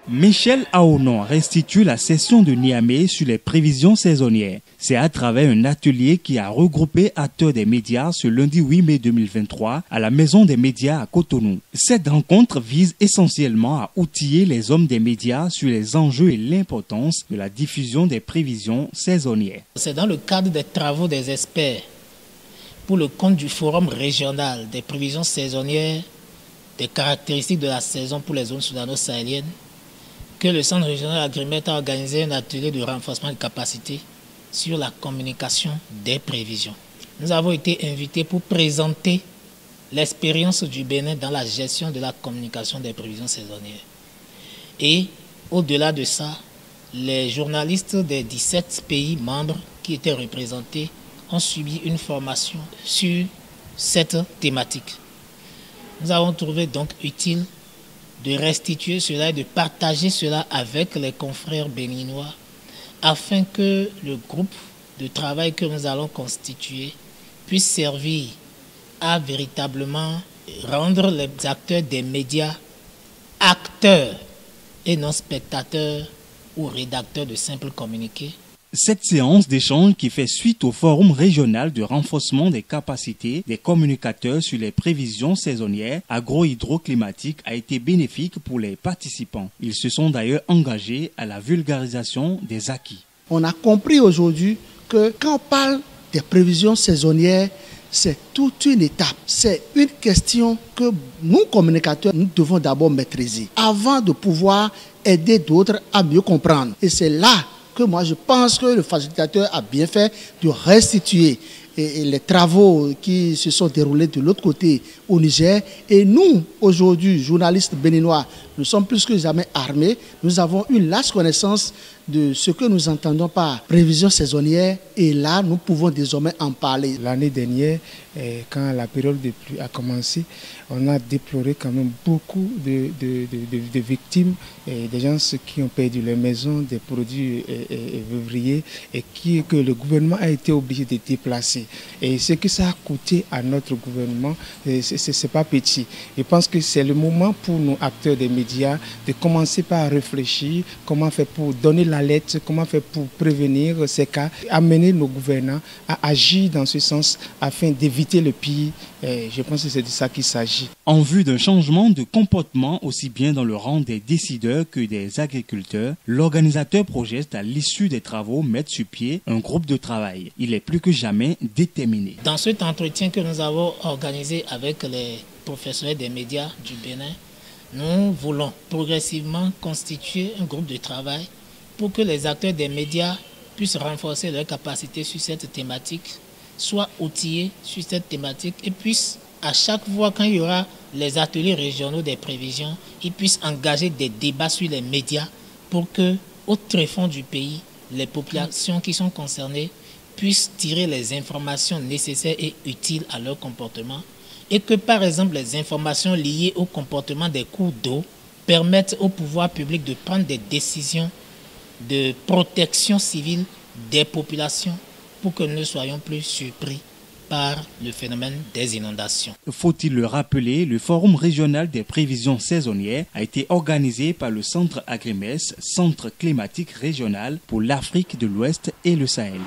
Michel Aonon restitue la session de Niamey sur les prévisions saisonnières. C'est à travers un atelier qui a regroupé acteurs des médias ce lundi 8 mai 2023 à la Maison des médias à Cotonou. Cette rencontre vise essentiellement à outiller les hommes des médias sur les enjeux et l'importance de la diffusion des prévisions saisonnières. C'est dans le cadre des travaux des experts pour le compte du Forum régional des prévisions saisonnières des caractéristiques de la saison pour les zones soudano-sahéliennes que le Centre régional Agrimet a organisé un atelier de renforcement de capacité sur la communication des prévisions. Nous avons été invités pour présenter l'expérience du Bénin dans la gestion de la communication des prévisions saisonnières. Et au-delà de ça, les journalistes des 17 pays membres qui étaient représentés ont subi une formation sur cette thématique. Nous avons trouvé donc utile de restituer cela et de partager cela avec les confrères béninois afin que le groupe de travail que nous allons constituer puisse servir à véritablement rendre les acteurs des médias acteurs et non spectateurs ou rédacteurs de simples communiqués. Cette séance d'échange qui fait suite au forum régional de renforcement des capacités des communicateurs sur les prévisions saisonnières agro-hydroclimatiques a été bénéfique pour les participants. Ils se sont d'ailleurs engagés à la vulgarisation des acquis. On a compris aujourd'hui que quand on parle des prévisions saisonnières, c'est toute une étape. C'est une question que nous, communicateurs, nous devons d'abord maîtriser avant de pouvoir aider d'autres à mieux comprendre. Et c'est là que moi je pense que le facilitateur a bien fait de restituer les travaux qui se sont déroulés de l'autre côté au Niger. Et nous, aujourd'hui, journalistes béninois, nous sommes plus que jamais armés. Nous avons une large connaissance de ce que nous entendons par prévision saisonnière. Et là, nous pouvons désormais en parler. L'année dernière, quand la période de pluie a commencé, on a déploré quand même beaucoup de victimes, des gens qui ont perdu leur maison, des produits vivriers, et que le gouvernement a été obligé de déplacer. Et ce que ça a coûté à notre gouvernement, c'est pas petit. Je pense que c'est le moment pour nous, acteurs des médias, de commencer par réfléchir comment faire pour donner l'alerte, comment faire pour prévenir ces cas, amener nos gouvernants à agir dans ce sens afin d'éviter le pire. Je pense que c'est de ça qu'il s'agit. En vue d'un changement de comportement aussi bien dans le rang des décideurs que des agriculteurs, l'organisateur projette à l'issue des travaux mettre sur pied un groupe de travail. Il est plus que jamais déterminé. Dans cet entretien que nous avons organisé avec les professionnels des médias du Bénin, nous voulons progressivement constituer un groupe de travail pour que les acteurs des médias puissent renforcer leurs capacités sur cette thématique, soient outillés sur cette thématique et puissent, à chaque fois quand il y aura les ateliers régionaux des prévisions, ils puissent engager des débats sur les médias pour que, au tréfonds du pays, les populations qui sont concernées puissent tirer les informations nécessaires et utiles à leur comportement et que, par exemple, les informations liées au comportement des cours d'eau permettent au pouvoir public de prendre des décisions de protection civile des populations pour que nous ne soyons plus surpris par le phénomène des inondations. Faut-il le rappeler, le Forum régional des prévisions saisonnières a été organisé par le Centre Agrimet, Centre climatique régional pour l'Afrique de l'Ouest et le Sahel.